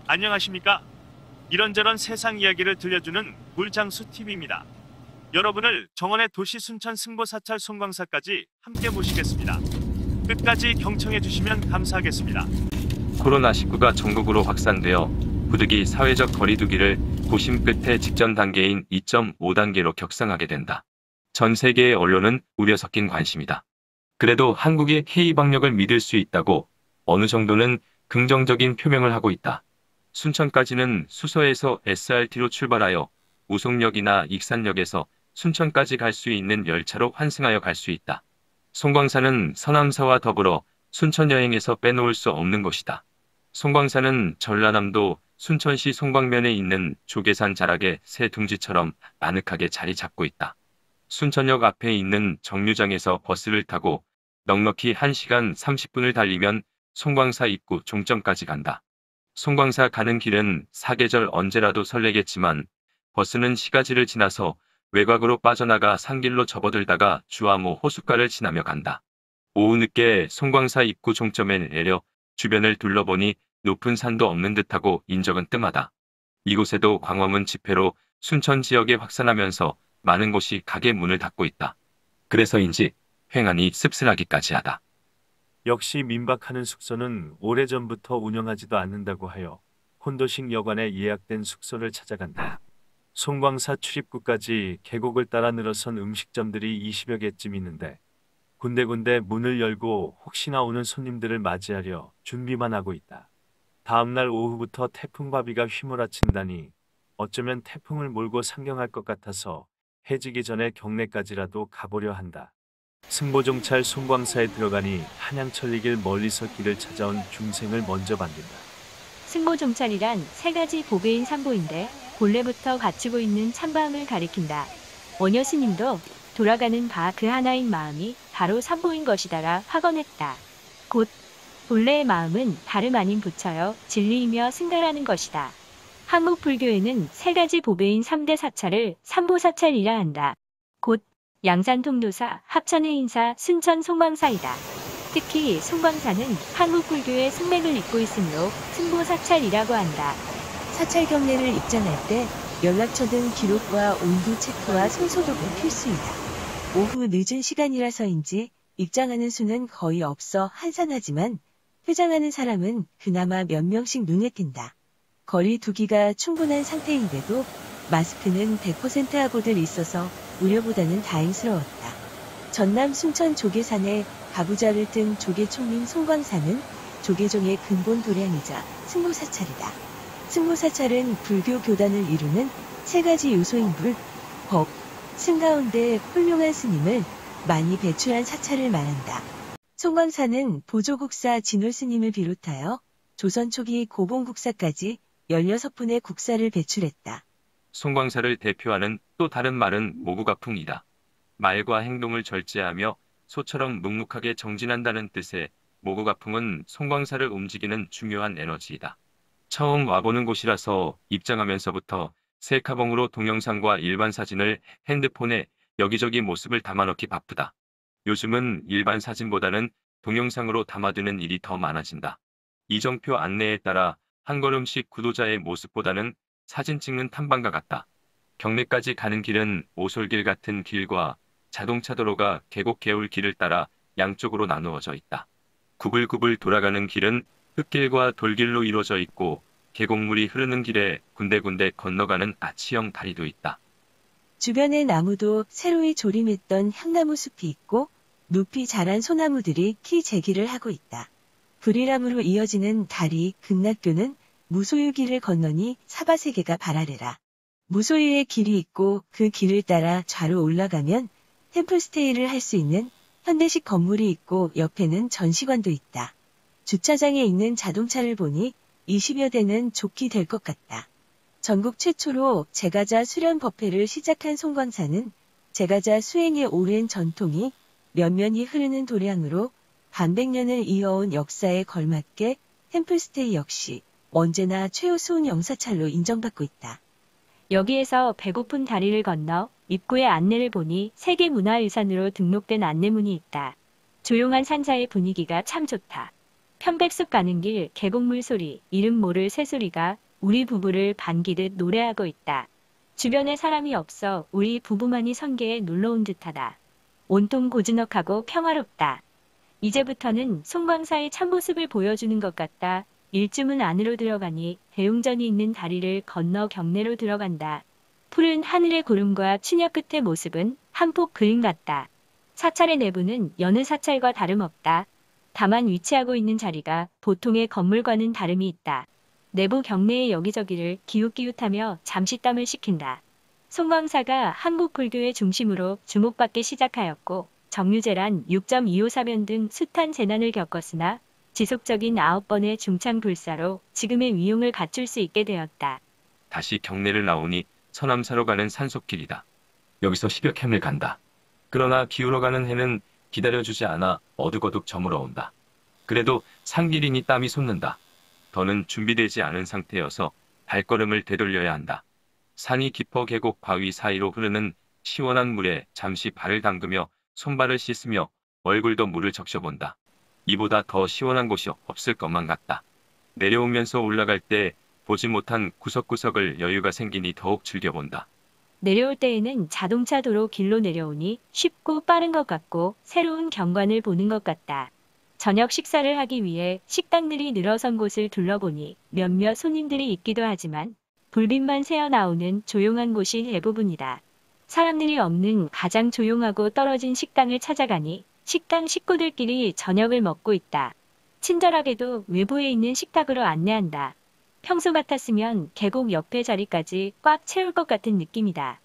안녕하십니까? 이런저런 세상 이야기를 들려주는 물장수 TV입니다. 여러분을 정원의 도시 순천 승보사찰 송광사까지 함께 모시겠습니다. 끝까지 경청해 주시면 감사하겠습니다. 코로나19가 전국으로 확산되어 부득이 사회적 거리두기를 고심 끝에 직전 단계인 2.5단계로 격상하게 된다. 전 세계의 언론은 우려 섞인 관심이다. 그래도 한국이 K 방역을 믿을 수 있다고 어느 정도는 긍정적인 표명을 하고 있다. 순천까지는 수서에서 SRT로 출발하여 우송역이나 익산역에서 순천까지 갈 수 있는 열차로 환승하여 갈 수 있다. 송광사는 서남사와 더불어 순천 여행에서 빼놓을 수 없는 곳이다. 송광사는 전라남도 순천시 송광면에 있는 조계산 자락의 새 둥지처럼 아늑하게 자리 잡고 있다. 순천역 앞에 있는 정류장에서 버스를 타고 넉넉히 1시간 30분을 달리면 송광사 입구 종점까지 간다. 송광사 가는 길은 사계절 언제라도 설레겠지만 버스는 시가지를 지나서 외곽으로 빠져나가 산길로 접어들다가 주암호 호숫가를 지나며 간다. 오후 늦게 송광사 입구 종점에 내려 주변을 둘러보니 높은 산도 없는 듯하고 인적은 뜸하다. 이곳에도 광화문 집회로 순천 지역에 확산하면서 많은 곳이 가게 문을 닫고 있다. 그래서인지 횡하니 씁쓸하기까지 하다. 역시 민박하는 숙소는 오래전부터 운영하지도 않는다고 하여 혼도식 여관에 예약된 숙소를 찾아간다. 송광사 출입구까지 계곡을 따라 늘어선 음식점들이 20여 개쯤 있는데 군데군데 문을 열고 혹시나 오는 손님들을 맞이하려 준비만 하고 있다. 다음날 오후부터 태풍바비가 휘몰아친다니 어쩌면 태풍을 몰고 상경할 것 같아서 해지기 전에 경내까지라도 가보려 한다. 승보종찰 송광사에 들어가니 한양천리길 멀리서 길을 찾아온 중생을 먼저 반긴다. 승보종찰이란 세 가지 보배인 삼보인데 본래부터 갖추고 있는 참마음을 가리킨다. 원효 스님도 돌아가는 바 그 하나인 마음이 바로 삼보인 것이다라 확언했다. 곧 본래의 마음은 다름 아닌 부처여 진리이며 승가라는 것이다. 한국 불교에는 세 가지 보배인 3대 사찰을 삼보사찰이라 한다. 곧 양산 통도사, 합천해인사, 순천 송광사이다. 특히 송광사는 한국 불교의 승맥을 잇고 있으므로 승보사찰이라고 한다. 사찰 경례를 입장할 때 연락처 등 기록과 온도 체크와 손소독은 필수이다. 오후 늦은 시간이라서인지 입장하는 수는 거의 없어 한산하지만 회장하는 사람은 그나마 몇 명씩 눈에 띈다. 거리 두기가 충분한 상태인데도 마스크는 100% 하고들 있어서 우려보다는 다행스러웠다. 전남 순천 조계산에 가부좌를 뜬 조계총림 송광사는 조계종의 근본 도량이자 승보사찰이다. 승보사찰은 불교 교단을 이루는 세 가지 요소인 불, 법, 승 가운데 훌륭한 스님을 많이 배출한 사찰을 말한다. 송광사는 보조국사 진홀스님을 비롯하여 조선 초기 고봉국사까지 16분의 국사를 배출했다. 송광사를 대표하는 또 다른 말은 모구가풍이다. 말과 행동을 절제하며 소처럼 묵묵하게 정진한다는 뜻의 모구가풍은 송광사를 움직이는 중요한 에너지이다. 처음 와보는 곳이라서 입장하면서부터 셀카봉으로 동영상과 일반 사진을 핸드폰에 여기저기 모습을 담아넣기 바쁘다. 요즘은 일반 사진보다는 동영상으로 담아두는 일이 더 많아진다. 이정표 안내에 따라 한 걸음씩 구도자의 모습보다는 사진 찍는 탐방과 같다. 경내까지 가는 길은 오솔길 같은 길과 자동차 도로가 계곡 개울길을 따라 양쪽으로 나누어져 있다. 구불구불 돌아가는 길은 흙길과 돌길로 이루어져 있고 계곡물이 흐르는 길에 군데군데 건너가는 아치형 다리도 있다. 주변에 나무도 새로이 조림했던 향나무 숲이 있고 높이 자란 소나무들이 키 재기를 하고 있다. 불이람으로 이어지는 다리 극락교는 무소유 길을 건너니 사바세계가 발아래라. 무소유의 길이 있고 그 길을 따라 좌로 올라가면 템플스테이를 할 수 있는 현대식 건물이 있고 옆에는 전시관도 있다. 주차장에 있는 자동차를 보니 20여 대는 좋게 될 것 같다. 전국 최초로 제가자 수련 법회를 시작한 송광사는 제가자 수행의 오랜 전통이 면면이 흐르는 도량으로 반백년을 이어온 역사에 걸맞게 템플스테이 역시 언제나 최우수운 영사찰로 인정받고 있다. 여기에서 배고픈 다리를 건너 입구의 안내를 보니 세계문화유산으로 등록된 안내문이 있다. 조용한 산자의 분위기가 참 좋다. 편백숲 가는 길 계곡물 소리, 이름 모를 새소리가 우리 부부를 반기듯 노래하고 있다. 주변에 사람이 없어 우리 부부만이 성게에 놀러온 듯하다. 온통 고즈넉하고 평화롭다. 이제부터는 송광사의 참모습을 보여주는 것 같다. 일주문 안으로 들어가니 대웅전이 있는 다리를 건너 경내로 들어간다. 푸른 하늘의 구름과 추녀 끝의 모습은 한폭 그림 같다. 사찰의 내부는 여느 사찰과 다름없다. 다만 위치하고 있는 자리가 보통의 건물과는 다름이 있다. 내부 경내의 여기저기를 기웃기웃하며 잠시 땀을 식힌다. 송광사가 한국 불교의 중심으로 주목받기 시작하였고 정유재란 6.254변 등 숱한 재난을 겪었으나 지속적인 9번의 중창불사로 지금의 위용을 갖출 수 있게 되었다. 다시 경내를 나오니 서남사로 가는 산속길이다. 여기서 시벽행을 간다. 그러나 기울어가는 해는 기다려주지 않아 어둑어둑 저물어 온다. 그래도 산길이니 땀이 솟는다. 더는 준비되지 않은 상태여서 발걸음을 되돌려야 한다. 산이 깊어 계곡 바위 사이로 흐르는 시원한 물에 잠시 발을 담그며 손발을 씻으며 얼굴도 물을 적셔본다. 이보다 더 시원한 곳이 없을 것만 같다. 내려오면서 올라갈 때 보지 못한 구석구석을 여유가 생기니 더욱 즐겨본다. 내려올 때에는 자동차 도로 길로 내려오니 쉽고 빠른 것 같고 새로운 경관을 보는 것 같다. 저녁 식사를 하기 위해 식당들이 늘어선 곳을 둘러보니 몇몇 손님들이 있기도 하지만 불빛만 새어나오는 조용한 곳이 대부분이다. 사람들이 없는 가장 조용하고 떨어진 식당을 찾아가니 식당 식구들끼리 저녁을 먹고 있다. 친절하게도 외부에 있는 식탁으로 안내한다. 평소 같았으면 계곡 옆에 자리까지 꽉 채울 것 같은 느낌이다.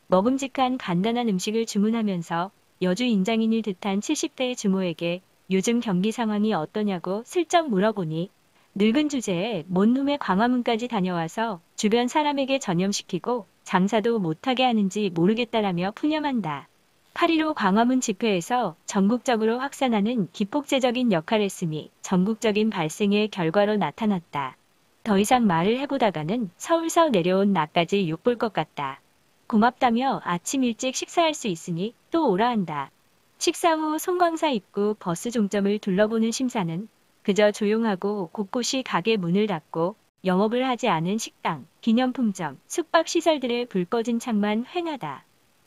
먹음직한 간단한 음식을 주문하면서 여주 인장인일 듯한 70대의 주모에게 요즘 경기 상황이 어떠냐고 슬쩍 물어보니 늙은 주제에 뭔 놈의 광화문까지 다녀와서 주변 사람에게 전염시키고 장사도 못하게 하는지 모르겠다라며 푸념한다. 8.15 광화문 집회에서 전국적으로 확산하는 기폭제적인 역할을 했음이 전국적인 발생의 결과로 나타났다. 더 이상 말을 해보다가는 서울서 내려온 나까지 욕볼 것 같다. 고맙다며 아침 일찍 식사할 수 있으니 또 오라 한다. 식사 후 송광사 입구 버스 종점을 둘러보는 심사는 그저 조용하고 곳곳이 가게 문을 닫고 영업을 하지 않은 식당, 기념품점, 숙박시설들의 불 꺼진 창만 휑하다.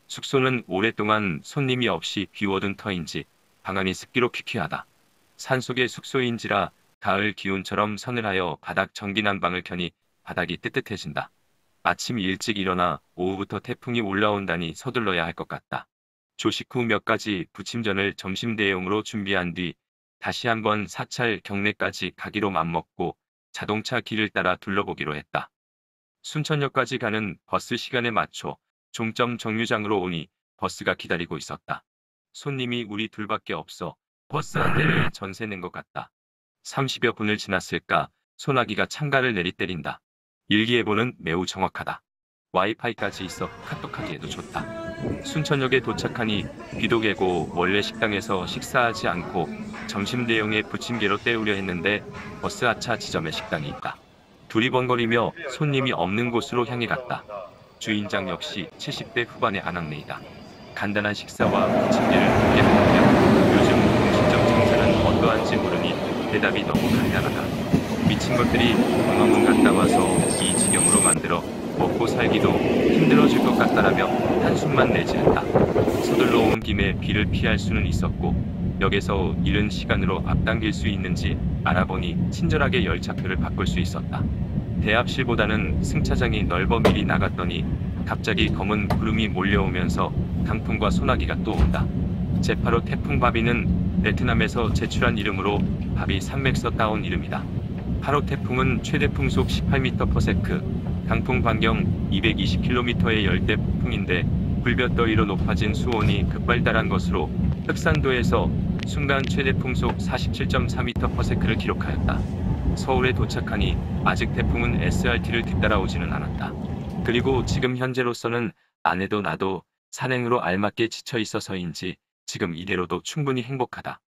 숙소는 오랫동안 손님이 없이 비워둔 터인지 방안이 습기로 퀴퀴하다. 산속의 숙소인지라 가을 기운처럼 서늘하여 바닥 전기 난방을 켜니 바닥이 뜨뜻해진다. 아침 일찍 일어나 오후부터 태풍이 올라온다니 서둘러야 할 것 같다. 조식 후 몇 가지 부침전을 점심 대용으로 준비한 뒤 다시 한번 사찰 경내까지 가기로 맘먹고 자동차 길을 따라 둘러보기로 했다. 순천역까지 가는 버스 시간에 맞춰 종점 정류장으로 오니 버스가 기다리고 있었다. 손님이 우리 둘밖에 없어 버스 한 대를 전세 낸 것 같다. 30여 분을 지났을까 소나기가 창가를 내리때린다. 일기예보는 매우 정확하다. 와이파이까지 있어 카톡하기에도 좋다. 순천역에 도착하니 비도 개고 원래 식당에서 식사하지 않고 점심 대용의 부침개로 때우려 했는데 버스 하차 지점에 식당이 있다. 두리번거리며 손님이 없는 곳으로 향해 갔다. 주인장 역시 70대 후반의 아낙네이다. 간단한 식사와 부침개를 함께 먹으며 요즘 음식점 장사는 어떠한지 모르니 대답이 너무 간단하다. 미친 것들이 광화문 갔다 와서 이 지경으로 만들어 먹고 살기도 힘들어질 것 같다라며 한숨만 내지른다. 서둘러 온 김에 비를 피할 수는 있었고 역에서 이른 시간으로 앞당길 수 있는지 알아보니 친절하게 열차표를 바꿀 수 있었다. 대합실보다는 승차장이 넓어 미리 나갔더니 갑자기 검은 구름이 몰려오면서 강풍과 소나기가 또 온다. 제8호 태풍 바비는 베트남에서 제출한 이름으로 바비 산맥서 따온 이름이다. 8호 태풍은 최대 풍속 18m/s, 강풍 반경 220km의 열대 폭풍인데 불볕더위로 높아진 수온이 급발달한 것으로 흑산도에서 순간 최대 풍속 47.4m/s를 기록하였다. 서울에 도착하니 아직 태풍은 SRT를 뒤따라오지는 않았다. 그리고 지금 현재로서는 아내도 나도 산행으로 알맞게 지쳐 있어서인지 지금 이대로도 충분히 행복하다.